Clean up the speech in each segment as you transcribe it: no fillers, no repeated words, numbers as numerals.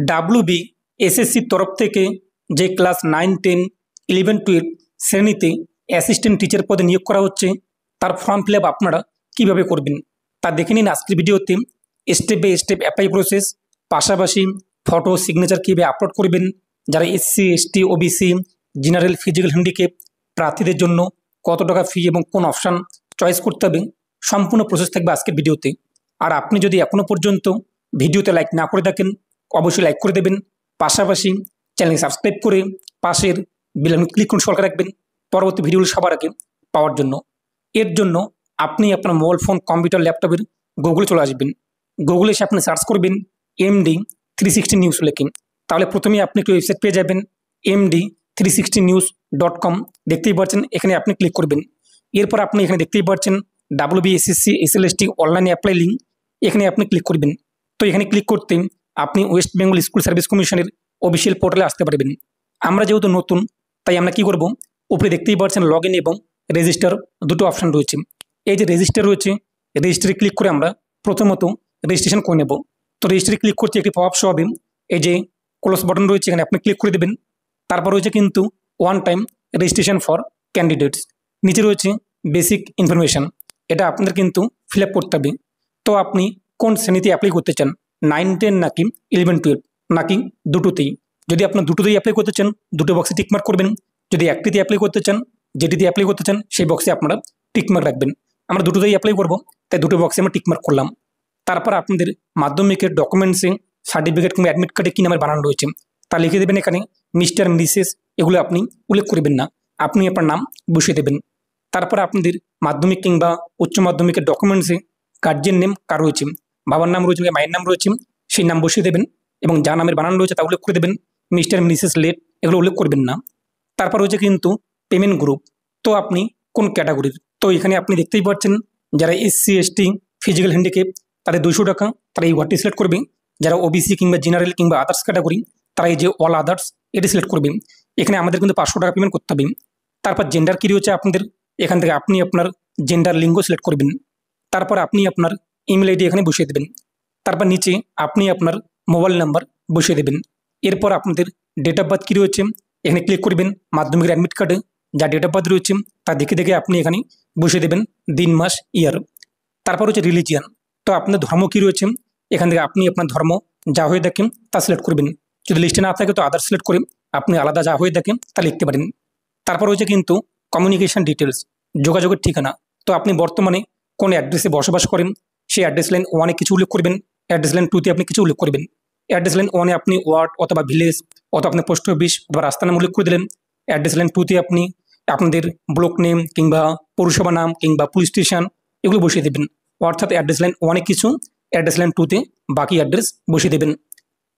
WB এসএসসির তরফ থেকে যে ক্লাস 9, 10, 11, 12 শ্রেণীতে অ্যাসিস্ট্যান্ট টিচার পদে নিয়োগ করা হচ্ছে তার ফর্ম ফিল আপ আপনারা কীভাবে করবেন তা দেখে নিন আজকের ভিডিওতে। Step by step apply process, পাশাপাশি ফটো সিগনেচার কীভাবে আপলোড করবেন, যারা SC, ST, OBC, general, physical handicap প্রার্থীদের জন্য কত টাকা ফি এবং কোন অপশান চয়েস করতে হবে, সম্পূর্ণ প্রসেস থাকবে আজকের ভিডিওতে। আর আপনি যদি এখনও পর্যন্ত ভিডিওতে লাইক না করে থাকেন অবশ্যই লাইক করে দেবেন, পাশাপাশি চ্যানেল সাবস্ক্রাইব করে পাশের বেল আইকন ক্লিক করে সরকার রাখবেন পরবর্তী ভিডিওগুলো সবার আগে পাওয়ার জন্য। এর জন্য আপনি আপনার মোবাইল ফোন, কম্পিউটার, ল্যাপটপের গুগলে চলে আসবেন। গুগলে এসে আপনি সার্চ করবেন MD360 নিউজ লেখে, তাহলে প্রথমেই আপনি একটি ওয়েবসাইট পেয়ে যাবেন MD360news.com। দেখতেই পাচ্ছেন, এখানে আপনি ক্লিক করবেন। এরপর আপনি এখানে দেখতেই পাচ্ছেন WBSSC SLST অনলাইনে অ্যাপ্লাই লিঙ্ক, এখানে আপনি ক্লিক করবেন। তো এখানে ক্লিক করতে আপনি ওয়েস্ট বেঙ্গল স্কুল সার্ভিস কমিশনের অফিসিয়াল পোর্টালে আসতে পারবেন। আমরা যেহেতু নতুন তাই আমরা কি করব, উপরে দেখতেই পাচ্ছেন লগ ইন এবং রেজিস্টার দুটো অপশান রয়েছে। এই যে রেজিস্টার রয়েছে, রেজিস্টারে ক্লিক করে আমরা প্রথমত রেজিস্ট্রেশন করে নেব। তো রেজিস্টারে ক্লিক করতে একটি পপআপ শো হবে, এই যে ক্লোজ বাটন রয়েছে এখানে আপনি ক্লিক করে দেবেন। তারপর রয়েছে কিন্তু one time registration for candidates, নিচে রয়েছে বেসিক ইনফরমেশান, এটা আপনাদের কিন্তু ফিল আপ করতে হবে। তো আপনি কোন শ্রেণীতে অ্যাপ্লাই করতে চান, 9, 10 নাকি 11, 12 নাকি দুটোতেই? যদি আপনার দুটোতেই অ্যাপ্লাই করতে চান দুটো বক্সে টিকমার্ক করবেন, যদি একটিতে অ্যাপ্লাই করতে চান, যেটিতে অ্যাপ্লাই করতে চান সেই বক্সে আপনারা টিকমার্ক রাখবেন। আমরা দুটোতেই অ্যাপ্লাই করব তাই দুটো বক্সে আমরা টিকমার্ক করলাম। তারপর আপনাদের মাধ্যমিকের ডকুমেন্টসে সার্টিফিকেট কিংবা অ্যাডমিট কার্ডে কী নামের বানানো রয়েছে তা লিখে দেবেন। এখানে মিস্টার, মিসেস এগুলো আপনি উল্লেখ করবেন না, আপনি আপনার নাম বসিয়ে দেবেন। তারপর আপনাদের মাধ্যমিক কিংবা উচ্চ মাধ্যমিকের ডকুমেন্টসে গার্জিয়ান নেম কার রয়েছে, বাবার নাম রয়েছে, মায়ের নাম রয়েছে, সেই নাম বসিয়ে দেবেন এবং যা নামের বানানো রয়েছে তা উল্লেখ করে দেবেন। মিস্টার, মিসেস, লেট এগুলো উল্লেখ করবেন না। তারপর রয়েছে কিন্তু পেমেন্ট গ্রুপ, তো আপনি কোন ক্যাটাগরির। তো এখানে আপনি দেখতেই পাচ্ছেন যারা এসসি, এসটি, ফিজিক্যাল হ্যান্ডিক্যাপ তাদের 200 টাকা, তারা এই ওয়ার্ডটি সিলেক্ট করবে। যারা ওবিসি কিংবা জেনারেল কিংবা আদার্স ক্যাটাগরি তারা এই যে অল আদার্স এটি সিলেক্ট করবে। এখানে আমাদের কিন্তু 500 টাকা পেমেন্ট করতে হবে। তারপর জেন্ডার কী রয়েছে আপনাদের, এখান থেকে আপনি আপনার জেন্ডার লিঙ্গ সিলেক্ট করবেন। তারপর আপনি আপনার ইমেল আইডি এখানে বসিয়ে দেবেন। তারপর নিচে আপনি আপনার মোবাইল নাম্বার বসিয়ে দেবেন। এরপর আপনাদের ডেট অফ বার্থ কী রয়েছে এখানে ক্লিক করবেন। মাধ্যমিকের অ্যাডমিট কার্ডে যা ডেট অফ বার্থ রয়েছে তা দেখে দেখে আপনি এখানে বসিয়ে দেবেন দিন, মাস, ইয়ার। তারপর হচ্ছে রিলিজিয়ান, তো আপনার ধর্ম কী রয়েছে এখান থেকে আপনি আপনার ধর্ম যা হয়ে থাকেন তা সিলেক্ট করবেন। যদি লিস্টে না থাকে তো আদার সিলেক্ট করে আপনি আলাদা যা হয়ে থাকেন তা লিখতে পারেন। তারপর হচ্ছে কিন্তু কমিউনিকেশন ডিটেলস, যোগাযোগের ঠিকানা, তো আপনি বর্তমানে কোন অ্যাড্রেসে বসবাস করেন সেই অ্যাড্রেস লাইন 1-এ কিছু উল্লেখ করবেন, অ্যাড্রেস লাইন 2-তে আপনি কিছু উল্লেখ করবেন। অ্যাড্রেস লাইন 1-এ আপনি ওয়ার্ড অথবা ভিলেজ অথবা আপনার পোস্ট অফিস অথবা রাস্তা নাম উল্লেখ করে দিলেন। অ্যাড্রেস লাইন 2-তে আপনি আপনাদের ব্লক নেম কিংবা পৌরসভা নাম কিংবা পুলিশ স্টেশন এগুলো বসিয়ে দেবেন। অর্থাৎ অ্যাড্রেস লাইন 1-এ কিছু, অ্যাড্রেস লাইন 2-তে বাকি অ্যাড্রেস বসিয়ে দেবেন।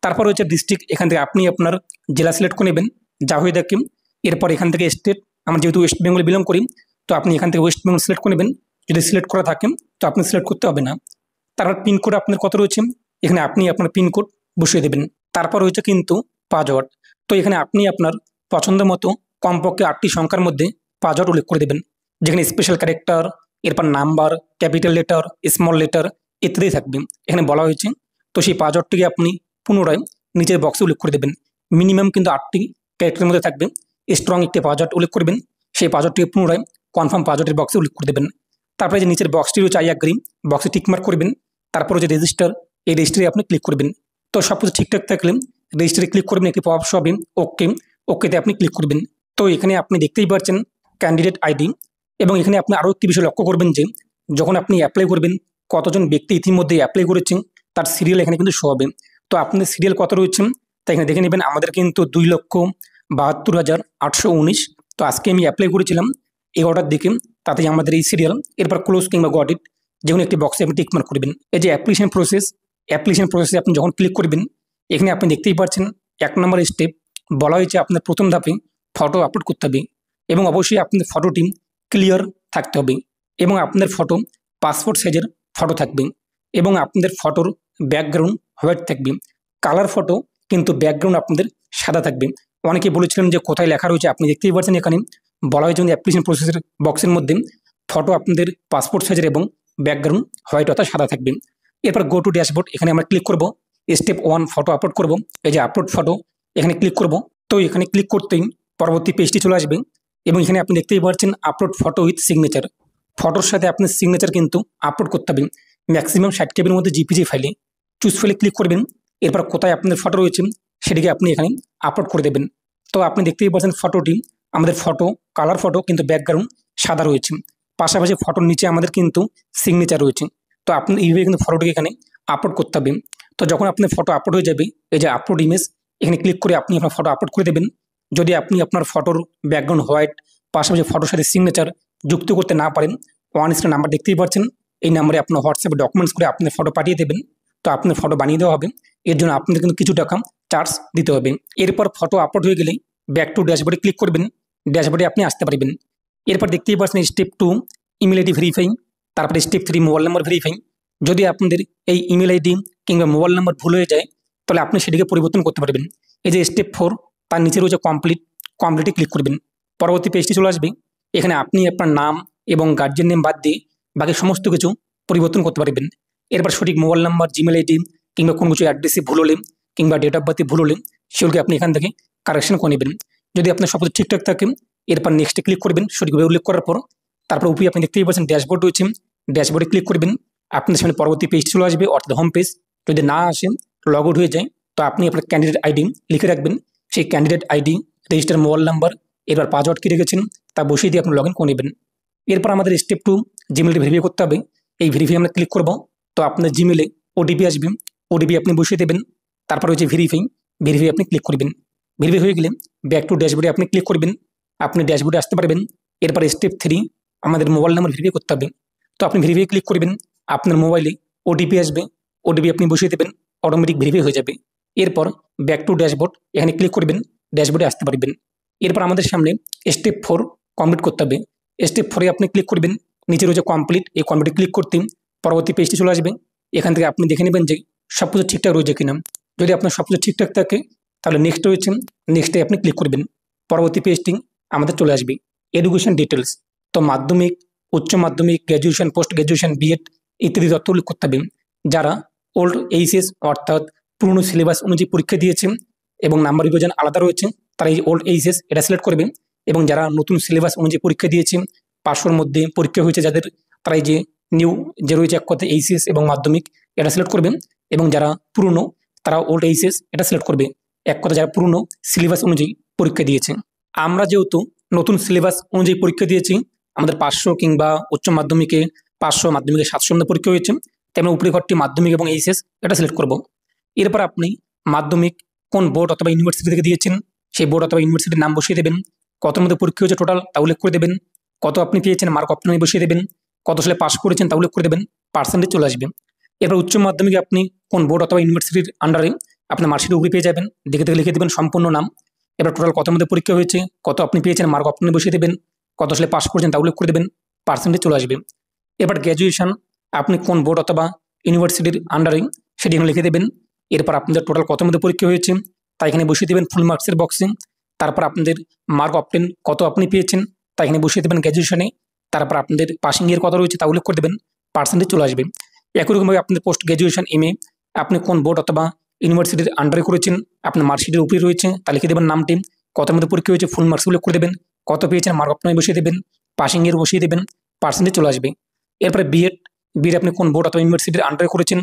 তারপর হচ্ছে ডিস্ট্রিক্ট, এখান থেকে আপনি আপনার জেলা সিলেক্ট করে নেবেন যা হয়ে থাকে। এরপর এখান থেকে স্টেট, আমরা যেহেতু ওয়েস্ট বেঙ্গলে বিলং করি তো আপনি এখান থেকে ওয়েস্ট বেঙ্গল সিলেক্ট করে নেবেন। যদি সিলেক্ট করা থাকেন তো আপনি সিলেক্ট করতে হবে না। তারপর পিনকোড আপনার কত রয়েছে এখানে আপনি আপনার পিনকোড বসিয়ে দেবেন। তারপর হচ্ছে কিন্তু পাসওয়ার্ড, তো এখানে আপনি আপনার পছন্দ মতো কমপক্ষে 8টি সংখ্যার মধ্যে পাসওয়ার্ড উল্লেখ করে দেবেন, যেখানে স্পেশাল ক্যারেক্টার, এরপর number, capital letter, small letter ইত্যাদি থাকবে এখানে বলা হয়েছে। তো সেই পাসওয়ার্ডটিকে আপনি পুনরায় নিচের বক্সে উল্লেখ করে দেবেন। মিনিমাম কিন্তু 8টি ক্যারেক্টারের মধ্যে থাকবে। স্ট্রং একটি পাসওয়ার্ড উল্লেখ করবেন, সেই পাসওয়ার্ডটিকে পুনরায় কনফার্ম পাসওয়ার্ডের বক্সে উল্লেখ করে দেবেন। তারপরে যে নিচের বক্সটি রয়েছে আই অ্যাগ্রি, বক্সে টিকমার্ক করবেন। তারপরে যে রেজিস্টার, এই রেজিস্টারে আপনি ক্লিক করবেন। তো সব কিছু ঠিকঠাক থাকলে রেজিস্টারে ক্লিক করবেন, একটি পপআপ শো হবে, ওকে, ওকেতে আপনি ক্লিক করবেন। তো এখানে আপনি দেখতেই পাচ্ছেন ক্যান্ডিডেট আইডি, এবং এখানে আপনি আরও একটি বিষয় লক্ষ্য করবেন যে যখন আপনি অ্যাপ্লাই করবেন কতজন ব্যক্তি ইতিমধ্যে অ্যাপ্লাই করেছেন তার সিরিয়াল এখানে কিন্তু শো হবে। তো আপনাদের সিরিয়াল কত রয়েছে তাই এখানে দেখে নেবেন। আমাদের কিন্তু 2,72,819। তো আজকে আমি অ্যাপ্লাই করেছিলাম 11টার দিকে, তাতে আমাদের এই সিরিয়াল। এরপর ক্লোজ কিংবা গট ইট যে কোনো একটি বক্সে আপনি টিকমার্ক করবেন। এই যে অ্যাপ্লিকেশন প্রসেসে আপনি যখন ক্লিক করবেন এখানে আপনি দেখতেই পাচ্ছেন 1 নম্বর স্টেপ বলা হয়েছে আপনার প্রথম ধাপে ফটো আপলোড করতে হবে, এবং অবশ্যই আপনাদের ফটোটি ক্লিয়ার থাকতে হবে, এবং আপনাদের ফটো পাসপোর্ট সাইজের ফটো থাকবে, এবং আপনাদের ফটোর ব্যাকগ্রাউন্ড হোয়াইট থাকবে। কালার ফটো কিন্তু ব্যাকগ্রাউন্ড আপনাদের সাদা থাকবে। অনেকে বলেছিলেন যে কোথায় লেখা রয়েছে, আপনি দেখতেই পাচ্ছেন এখানে বলা হয়েছে অ্যাপ্লিকেশন প্রসেসের বক্সের মধ্যে ফটো আপনাদের পাসপোর্ট সাইজের এবং ব্যাকগ্রাউন্ড হোয়াইট অর্থাৎ সাদা থাকবে। এরপর গো টু ড্যাশবোর্ড, এখানে আমরা ক্লিক করব। স্টেপ 1 ফটো আপলোড করব। এই যে আপলোড ফটো, এখানে ক্লিক করব। তো এখানে ক্লিক করতেই পরবর্তী পেজটি চলে আসবে এবং এখানে আপনি দেখতেই পাচ্ছেন আপলোড ফটো উইথ সিগনেচার। ফটোর সাথে আপনার সিগনেচার কিন্তু আপলোড করতে হবে ম্যাক্সিমাম 60 কেবির মধ্যে জিপিজি ফাইলে। চুজ ফাইলে ক্লিক করবেন, এরপর কোথায় আপনাদের ফটো রয়েছে সেটিকে আপনি এখানে আপলোড করে দেবেন। তো আপনি দেখতেই পাচ্ছেন ফটোটি আমাদের ফটো কালার ফটো, কিন্তু ব্যাকগ্রাউন্ড সাদা রয়েছে। পাশাপাশি ফটোর নিচে আমাদের কিন্তু সিগনেচার রয়েছে। তো আপনি এইভাবে কিন্তু ফটোটিকে এখানে আপলোড করতে হবে। তো যখন আপনার ফটো আপলোড হয়ে যাবে, এই যে আপলোড ইমেজ, এখানে ক্লিক করে আপনি আপনার ফটো আপলোড করে দেবেন। যদি আপনি আপনার ফটোর ব্যাকগ্রাউন্ড হোয়াইট পাশাপাশি ফটোর সাথে সিগনেচার যুক্ত করতে না পারেন, ওয়ান স্ক্রিন নাম্বার দেখতেই পাচ্ছেন, এই নাম্বারে আপনার হোয়াটসঅ্যাপে ডকুমেন্টস করে আপনার ফটো পাঠিয়ে দেবেন। তো আপনার ফটো বানিয়ে দেওয়া হবে। এর জন্য আপনাদের কিন্তু কিছু টাকা চার্জ দিতে হবে। এরপর ফটো আপলোড হয়ে গেলে ব্যাক টু ড্যাশবোর্ডে ক্লিক করবেন, ড্যাশবোর্ডে আপনি আসতে পারবেন। এরপর দেখতেই পাচ্ছেন স্টেপ 2 ইমেল আইডি ভেরিফাই, তারপরে স্টেপ 3 মোবাইল নাম্বার ভেরিফাই। যদি আপনাদের এই ইমেল আইডি কিংবা মোবাইল নাম্বার ভুল হয়ে যায়, তাহলে আপনি সেটিকে পরিবর্তন করতে পারবেন। এই যে স্টেপ 4, তার নিচে রয়েছে কমপ্লিটে ক্লিক করবেন। পরবর্তী পেজটি চলে আসবে। এখানে আপনি আপনার নাম এবং গার্জিয়ান নেম বাদ দিয়ে বাকি সমস্ত কিছু পরিবর্তন করতে পারবেন। এরপর সঠিক মোবাইল নাম্বার, জিমেল আইডি কিংবা কোনো কিছু অ্যাড্রেসে ভুল হলে কিংবা ডেট অফ বার্থে ভুল হলে সেগুলোকে আপনি এখান থেকে কারেকশন করে নেবেন। যদি আপনার সব কিছু ঠিকঠাক থাকে, এরপর নেক্সটে ক্লিক করবেন। সঠিকভাবে উল্লেখ করার পর তারপর উপরে আপনি দেখতেই পাচ্ছেন ড্যাশবোর্ড রয়েছে, ড্যাশবোর্ডে ক্লিক করবেন। আপনার সামনে পরবর্তী পেজটি চলে আসবে, অর্থাৎ হোম পেজ। যদি না আসেন, লগ আউট হয়ে যায়, তো আপনি আপনার ক্যান্ডিডেট আইডি লিখে রাখবেন। সেই candidate ID, register mobile number, এরপর পাসওয়ার্ড কী রেখেছেন তা বসিয়ে দিয়ে আপনি লগ ইন করে নেবেন। এরপর আমাদের স্টেপ 2 জিমেলটি ভেরিফাই করতে হবে। এই ভেরিফাই আমরা ক্লিক করব। তো আপনার জিমেলে ওটিপি আসবে, ওটিপি আপনি বসিয়ে দেবেন। তারপর হচ্ছে ভেরিফাই আপনি ক্লিক করবেন। ভেরিফাই হয়ে গেলে ব্যাক টু ড্যাশবোর্ডে আপনি ক্লিক করবেন, আপনি ড্যাশবোর্ডে আসতে পারবেন। এরপর স্টেপ 3 আমাদের মোবাইল নাম্বার ভেরিফাই করতে হবে। তো আপনি ভেরিফাই ক্লিক করবেন, আপনার মোবাইলে ওটিপি আসবে, ওটিপি আপনি বসিয়ে দেবেন, অটোমেটিক ভেরিফাই হয়ে যাবে। এরপর ব্যাক টু ড্যাশবোর্ড, এখানে ক্লিক করবেন, ড্যাশবোর্ডে আসতে পারবেন। এরপর আমাদের সামনে স্টেপ 4 কমপ্লিট করতে হবে। স্টেপ 4-এ আপনি ক্লিক করবেন, নিচে রয়েছে কমপ্লিট, এই কমপ্লিটে ক্লিক করতেই পরবর্তী পেজটি চলে আসবে। এখান থেকে আপনি দেখে নেবেন যে সব কিছু ঠিকঠাক রয়েছে কিনা। যদি আপনার সব কিছু ঠিকঠাক থাকে, তাহলে নেক্সট রয়েছে, নেক্সটে আপনি ক্লিক করবেন। পরবর্তী পেজটি আমাদের চলে আসবে এডুকেশন ডিটেলস। তো মাধ্যমিক, উচ্চ মাধ্যমিক, গ্র্যাজুয়েশন, পোস্ট গ্র্যাজুয়েশন, বিএড ইত্যাদি তথ্য উল্লেখ করতে হবে। যারা ওল্ড এইচএস অর্থাৎ পুরনো সিলেবাস অনুযায়ী পরীক্ষা দিয়েছেন এবং নাম্বার বিভাজন আলাদা রয়েছে, তারা এই ওল্ড এইচএস এটা সিলেক্ট করবে। এবং যারা নতুন সিলেবাস অনুযায়ী পরীক্ষা দিয়েছে, 500-র মধ্যে পরীক্ষা হয়েছে যাদের, তারা এই যে নিউ যে রয়েছে এক কথায় এইচএস এবং মাধ্যমিক এটা সিলেক্ট করবেন। এবং যারা পুরনো, তারা ওল্ড এইচএস এটা সিলেক্ট করবে, এক কথা যারা পুরনো সিলেবাস অনুযায়ী পরীক্ষা দিয়েছে। আমরা যেহেতু নতুন সিলেবাস অনুযায়ী পরীক্ষা দিয়েছি, আমাদের 500 কিংবা উচ্চ মাধ্যমিকে 500, মাধ্যমিকে 700 মধ্যে পরীক্ষা হয়েছে, তেমন উপরে ঘরটি মাধ্যমিক এবং এইচএস এটা সিলেক্ট করব। এরপর আপনি মাধ্যমিক কোন বোর্ড অথবা ইউনিভার্সিটি থেকে দিয়েছেন সেই বোর্ড অথবা ইউনিভার্সিটির নাম বসিয়ে দেবেন, কত মধ্যে পরীক্ষা হয়েছে টোটাল তা উল্লেখ করে দেবেন, কত আপনি পেয়েছেন মার্ক অপশনে বসিয়ে দেবেন, কত সালে পাস করেছেন তা উল্লেখ করে দেবেন, পার্সেন্টেজ চলে আসবে। এরপর উচ্চ মাধ্যমিকে আপনি কোন বোর্ড অথবা ইউনিভার্সিটির আন্ডারে আপনার মার্কশিট উপরে পেয়ে যাবেন, দেখে দেখে লিখে দেবেন সম্পূর্ণ নাম। এবার টোটাল কত মধ্যে পরীক্ষা হয়েছে, কত আপনি পেয়েছেন মার্ক অপশনে বসিয়ে দেবেন, কত সালে পাস করেছেন তা উল্লেখ করে দেবেন, পার্সেন্টেজ চলে আসবে। এবার গ্র্যাজুয়েশন, আপনি কোন বোর্ড অথবা ইউনিভার্সিটির আন্ডারে সেটি এখানে লিখে দেবেন। এরপর আপনাদের টোটাল কত মধ্যে পরীক্ষা হয়েছে তা এখানে বসিয়ে দেবেন ফুল মার্কসের বক্সে। তারপর আপনাদের মার্ক অপটেন কত আপনি পেয়েছেন তা এখানে বসিয়ে দেবেন গ্র্যাজুয়েশনে। তারপর আপনাদের পাসিং ইয়ার কত রয়েছে তা উল্লেখ করে দেবেন, পার্সেন্টেজ চলে আসবে। একই রকমভাবে আপনাদের পোস্ট গ্র্যাজুয়েশন এমএ, আপনি কোন বোর্ড অথবা ইউনিভার্সিটির আন্ডারে করেছেন, আপনার মার্কশিটের উপরে রয়েছে তা লিখে দেবেন নামটি, কত মধ্যে পরীক্ষা হয়েছে ফুল মার্কস উল্লেখ করে দেবেন, কত পেয়েছেন মার্ক অপশনে বসিয়ে দেবেন, পাসিং ইয়ার বসিয়ে দেবেন, পার্সেন্টেজ চলে আসবে। এরপরে বিএড আপনি কোন বোর্ড অথবা ইউনিভার্সিটির আন্ডারে করেছেন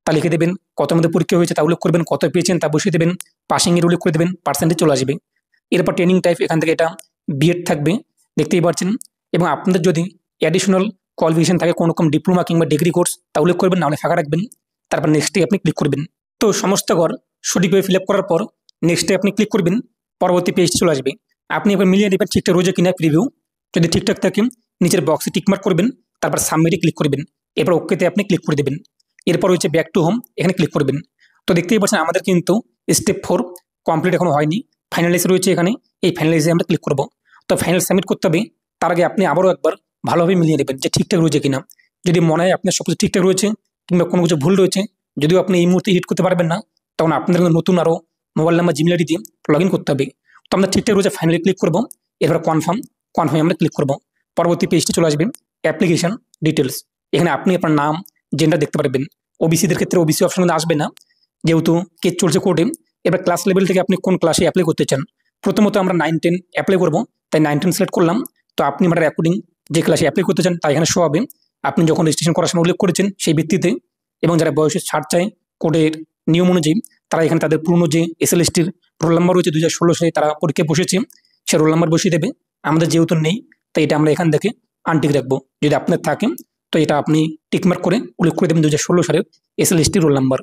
তা লিখে দেবেন, কত মধ্যে পরীক্ষা হয়েছে তা উল্লেখ করবেন, কত পেয়েছেন তা বসিয়ে দেবেন, পাসিং এর উল্লেখ করে দেবেন, পার্সেন্টেজ চলে আসবে। এরপর ট্রেনিং টাইপ, এখান থেকে এটা বিএড থাকবে, দেখতেই পাচ্ছেন। এবং আপনাদের যদি অ্যাডিশনাল কোয়ালিফিকেশন থাকে কোনো রকম ডিপ্লোমা কিংবা ডিগ্রি কোর্স তা উল্লেখ করবেন, নাহলে ফাঁকা রাখবেন। তারপর নেক্সটে আপনি ক্লিক করবেন। তো সমস্ত ঘর সঠিকভাবে ফিল আপ করার পর নেক্সটে আপনি ক্লিক করবেন, পরবর্তী পেজ চলে আসবে। আপনি এবার মিলিয়ে নেবেন ঠিকঠাক রয়েছে কিনা প্রিভিউ। যদি ঠিকঠাক থাকে নিচের বক্সে টিকমার্ক করবেন, তারপর সাবমিটে ক্লিক করবেন, এরপর ওকেতে আপনি ক্লিক করে দেবেন। এরপর হচ্ছে ব্যাক টু হোম, এখানে ক্লিক করবেন। তো দেখতেই পাচ্ছেন আমাদের কিন্তু স্টেপ 4 কমপ্লিট এখনো হয়নি, ফাইনালাইজ রয়েছে এখানে। এই ফাইনালাইজে আমরা ক্লিক করব। তো ফাইনাল সাবমিট করতে হবে, তার আগে আপনি আবারও একবার ভালোভাবে মিলিয়ে নেবেন যে ঠিকঠাক রয়েছে কিনা। যদি মনে হয় আপনার সব কিছু ঠিকঠাক রয়েছে কিংবা কোনো কিছু ভুল রয়েছে, যদিও আপনি এই মুহূর্তে এডিট করতে পারবেন না, তখন আপনাদের নতুন আরও মোবাইল নাম্বার, জিমেল আইডি দিয়ে লগ ইন করতে হবে। তো আমরা ঠিকঠাক রয়েছে ফাইনালি ক্লিক করব। এরপর কনফার্মে আমরা ক্লিক করব। পরবর্তী পেজটি চলে আসবে অ্যাপ্লিকেশন ডিটেলস। এখানে আপনি আপনার নাম, জেন্ডার দেখতে পারবেন। ওবিসিদের ক্ষেত্রে ওবিসি অপশন আসবে না, যেহেতু কেস চলছে কোর্টে, এবার ক্লাস লেভেল থেকে আপনি কোন ক্লাসে অ্যাপ্লাই করতে চান। প্রথমত আমরা 9-10 অ্যাপ্লাই করবো, তাই 9-10 সিলেক্ট করলাম। তো আপনি আমার অ্যাকর্ডিং যে ক্লাসে অ্যাপ্লাই করতে চান তা এখানে শো হবে। আপনি যখন রেজিস্ট্রেশন করার সময় উল্লেখ করেছেন সেই ভিত্তিতে, এবং যারা বয়সের ছাড় চায় কোডের নিয়ম অনুযায়ী, তারা এখানে তাদের পুরনো যে এসএলএসটির রোল নাম্বার রয়েছে 2016 সালে তারা পরীক্ষায় বসেছে, সে রোল নাম্বার বসিয়ে দেবে। আমাদের যেহেতু নেই, তাই এটা আমরা এখান থেকে আনটিক রাখবো। যদি আপনার থাকে তো এটা আপনি টিকমার্ক করে উল্লেখ করে দেবেন 2016 সালের এসএলএসটি রোল নাম্বার।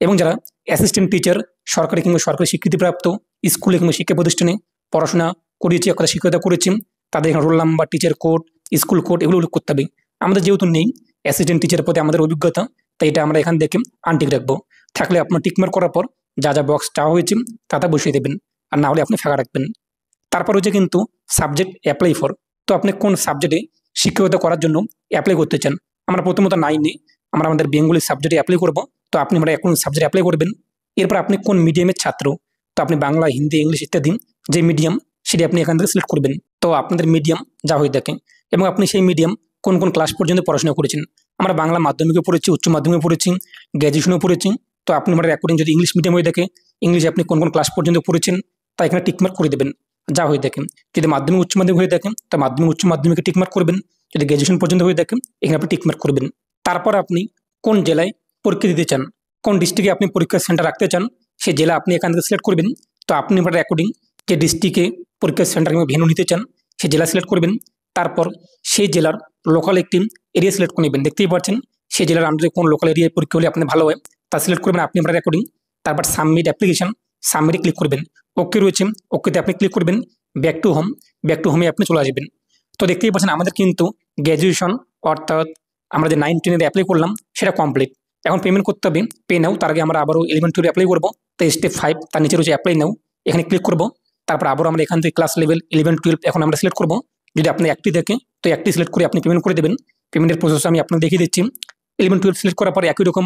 এবং যারা অ্যাসিস্ট্যান্ট টিচার সরকারি কিংবা সরকারি স্বীকৃতিপ্রাপ্ত স্কুলে কিংবা শিক্ষা প্রতিষ্ঠানে পড়াশোনা করিয়েছে, একটা শিক্ষকতা করেছে, তাদের এখানে roll number, teacher code, school code এগুলো উল্লেখ করতে হবে। আমাদের যেহেতু নেই অ্যাসিস্ট্যান্ট টিচারের প্রতি আমাদের অভিজ্ঞতা, তাই এটা আমরা এখান থেকে আনটিক রাখবো। থাকলে আপনার টিকমার্ক করার পর যা যা বক্স চাওয়া হয়েছে তা বসিয়ে দেবেন, আর না হলে আপনি ফাঁকা রাখবেন। তারপর হচ্ছে কিন্তু সাবজেক্ট অ্যাপ্লাই ফর। তো আপনি কোন সাবজেক্টে শিক্ষকতা করার জন্য অ্যাপ্লাই করতে চান। আমরা প্রথমত 9-এ আমরা আমাদের বেঙ্গলি সাবজেক্টে অ্যাপ্লাই করব। তো আপনি আমরা কোন সাবজেক্টে অ্যাপ্লাই করবেন। এরপর আপনি কোন মিডিয়ামের ছাত্র, তো আপনি বাংলা, হিন্দি, ইংলিশ ইত্যাদি যে মিডিয়াম সেটি আপনি এখান থেকে সিলেক্ট করবেন। তো আপনাদের মিডিয়াম যা হয়ে থাকে এবং আপনি সেই মিডিয়াম কোন কোন ক্লাস পর্যন্ত পড়াশোনা করেছেন। আমরা বাংলা মাধ্যমিকে পড়েছি, উচ্চ মাধ্যমিকে পড়েছি, গ্র্যাজুয়েশনেও পড়েছি। তো আপনি আমার অ্যাকর্ডিং যদি ইংলিশ মিডিয়াম হয়ে থাকে, ইংলিশে আপনি কোন কোন ক্লাস পর্যন্ত পড়েছেন তা এখানে টিকমার্ক করে দেবেন যা হয়ে থাকে। যদি মাধ্যমিক উচ্চ মাধ্যমিক হয়ে থাকে তা মাধ্যমিক উচ্চ মাধ্যমিকে টিকমার্ক করবেন। যদি গ্র্যাজুয়েশন পর্যন্ত হয়ে থাকে এখানে আপনি টিকমার্ক করবেন। তারপর আপনি কোন জেলায় পরীক্ষা দিতে চান, কোন ডিস্ট্রিক্টে আপনি পরীক্ষার সেন্টার রাখতে চান, সেই জেলা আপনি এখান থেকে সিলেক্ট করবেন। তো আপনি আপনার অ্যাকর্ডিং যে ডিস্ট্রিক্টে পরীক্ষার সেন্টার কিংবা ভেন্যু নিতে চান সেই জেলা সিলেক্ট করবেন। তারপর সেই জেলার লোকাল একটি এরিয়া সিলেক্ট করে নেবেন। দেখতেই পাচ্ছেন সেই জেলার আন্ডারে কোন লোকাল এরিয়ায় পরীক্ষা হলে আপনি ভালো হয় তা সিলেক্ট করবেন আপনি আপনার অ্যাকর্ডিং। তারপর সাবমিট অ্যাপ্লিকেশন, সাবমিটে ক্লিক করবেন। ওকে রয়েছে, ওকেতে আপনি ক্লিক করবেন। Back to home, back to হোমে আপনি চলে আসবেন। তো দেখতেই পাচ্ছেন আমাদের কিন্তু গ্র্যাজুয়েশন অর্থাৎ আমরা যে 9-10 অ্যাপ্লাই করলাম সেটা কমপ্লিট। এখন পেমেন্ট করতে হবে পে নাও। তার আগে আমরা আবারও 11-12 অ্যাপ্লাই করবো। তো স্টেপ 5 তার নিচে রয়েছে অ্যাপ্লাই নাও, এখানে ক্লিক করবো। তারপর আবারও আমরা এখান থেকে ক্লাস লেভেল 11-12 এখন আমরা সিলেক্ট করবো। যদি আপনি একটি দেখে তো একটি সিলেক্ট করে আপনি পেমেন্ট করে দেবেন। পেমেন্টের প্রসেস আমি আপনাকে দেখিয়ে দিচ্ছি। 11-12 সিলেক্ট করার পর একই রকম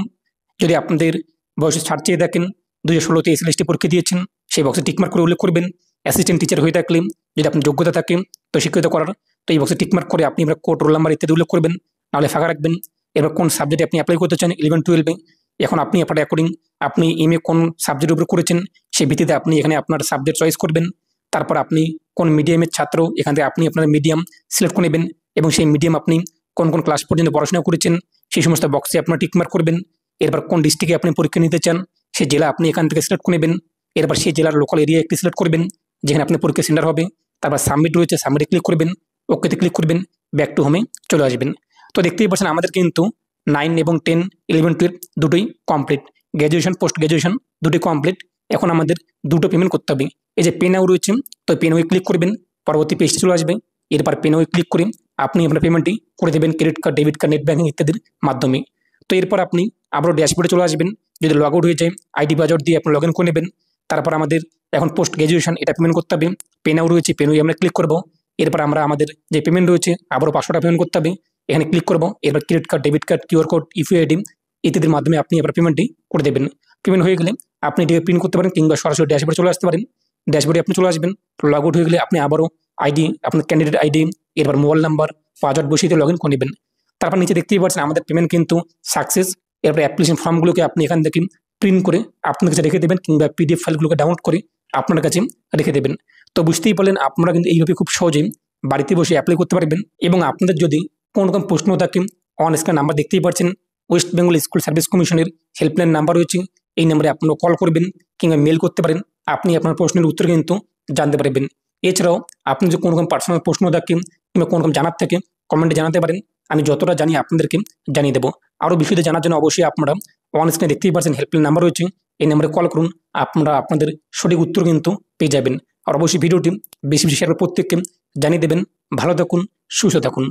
যদি আপনাদের বয়সে ছাড় চেয়ে দেখেন 2016-তে এসএলএসটি পরীক্ষা দিয়েছেন সেই বক্সে টিকমার্ক করে উল্লেখ করবেন। অ্যাসিস্ট্যান্ট টিচার হয়ে থাকলে যদি আপনার যোগ্যতা থাকে তো শিক্ষিত করার, তো এই বক্সে টিকমার্ক করে আপনি আপনার কোড, রোল নাম্বার ইত্যাদি উল্লেখ করবেন, নাহলে ফাঁকা রাখবেন। এবার কোন সাবজেক্টে আপনি অ্যাপ্লাই করতে চান 11-12-এ, এখন আপনি আপনার অ্যাকর্ডিং আপনি এমএ কোন সাবজেক্টের উপর করেছেন সেই ভিত্তিতে আপনি এখানে আপনার সাবজেক্ট চয়েস করবেন। তারপর আপনি কোন মিডিয়ামের ছাত্র এখান থেকে আপনি আপনার মিডিয়াম সিলেক্ট করে নেবেন এবং সেই মিডিয়াম আপনি কোন কোন ক্লাস পর্যন্ত পড়াশোনা করেছেন সেই সমস্ত বক্সে আপনার টিকমার্ক করবেন। এরপর কোন ডিস্ট্রিক্টে আপনি পরীক্ষা নিতে চান সেই জেলা আপনি এখান থেকে সিলেক্ট করে নেবেন। এরপর সেই জেলার লোকাল এরিয়া একটি সিলেক্ট করবেন যেখানে আপনার পরীক্ষা সেন্টার হবে। তারপর সাবমিট রয়েছে, সাবমিটে ক্লিক করবেন, ওকেতে ক্লিক করবেন, ব্যাক টু হোমে চলে আসবেন। তো দেখতেই পাচ্ছেন আমাদের কিন্তু 9 এবং 10, 11-12 দুটোই কমপ্লিট। গ্র্যাজুয়েশন, পোস্ট গ্র্যাজুয়েশন দুটোই কমপ্লিট। এখন আমাদের দুটো পেমেন্ট করতে হবে। এই যে পে নাও রয়েছে, তো পে নাওয়ে ক্লিক করবেন, পরবর্তী পেজটি চলে আসবে। এরপর পে নাওয়ে ক্লিক করে আপনি আপনার পেমেন্টটি করে দেবেন credit card, debit card, net banking ইত্যাদির মাধ্যমে। তো এরপর আপনি আবারও ড্যাশবোর্ডে চলে আসবেন। যদি লগ আউট হয়ে যায় আইডি পাসওয়ার্ড দিয়ে আপনি লগ ইন করে নেবেন। তারপর আমাদের এখন পোস্ট গ্র্যাজুয়েশন এটা পেমেন্ট করতে হবে। পে নাও রয়েছে, পে নাওয়ে আমরা ক্লিক করবো। এরপর আমরা আমাদের যে পেমেন্ট রয়েছে আবারও 500 টাকা পেমেন্ট করতে হবে, এখানে ক্লিক করবো। এরপর credit card, debit card, QR code, UPI ইত্যাদির মাধ্যমে আপনি আবার পেমেন্টটি করে দেবেন। পেমেন্ট হয়ে গেলে আপনি এটিকে প্রিন্ট করতে পারেন কিংবা সরাসরি ড্যাশবোর্ডে চলে আসতে পারেন। ড্যাশবোর্ডে আপনি চলে আসবেন। লগ আউট হয়ে গেলে আপনি আবারও আইডি, আপনার ক্যান্ডিডেট আইডি, এরপর মোবাইল নাম্বার, পাসওয়ার্ড বসিয়ে লগ ইন করে নেবেন। তারপর নিচে দেখতেই পাচ্ছেন আমাদের পেমেন্ট কিন্তু সাকসেস। এরপর অ্যাপ্লিকেশন ফর্মগুলোকে আপনি এখান থেকে প্রিন্ট করে আপনার কাছে রেখে দেবেন কিংবা পিডিএফ ফাইলগুলোকে ডাউনলোড করে আপনার কাছে রেখে দেবেন। তো বুঝতেই পারলেন আপনারা কিন্তু এইভাবে খুব সহজেই বাড়িতে বসে অ্যাপ্লাই করতে পারবেন। এবং আপনাদের যদি কোনো রকম প্রশ্ন থাকে অন স্ক্রিন নাম্বার দেখতেই পাচ্ছেন, ওয়েস্ট বেঙ্গল স্কুল সার্ভিস কমিশনের হেল্পলাইন নাম্বার রয়েছে, এই নম্বরে আপনারা কল করবেন কিংবা মেল করতে পারেন। আপনি আপনার প্রশ্নের উত্তর কিন্তু জানতে পারবেন। এছাড়াও আপনি যদি কোনো রকম পার্সোনাল প্রশ্ন থাকে কিংবা কোনো রকম জানার থাকে কমেন্টে জানাতে পারেন, আমি যতটা জানি আপনাদেরকে জানিয়ে দেবো। আরও বিষয়টি জানার জন্য অবশ্যই আপনারা অন স্ক্রিনে দেখতেই পাচ্ছেন হেল্পলাইন নাম্বার রয়েছে, এই নম্বরে কল করুন, আপনারা আপনাদের সঠিক উত্তর কিন্তু পেয়ে যাবেন। আর অবশ্যই ভিডিওটি বেশি বেশি শেয়ার করে প্রত্যেককে জানিয়ে দেবেন। ভালো থাকুন, সুস্থ থাকুন।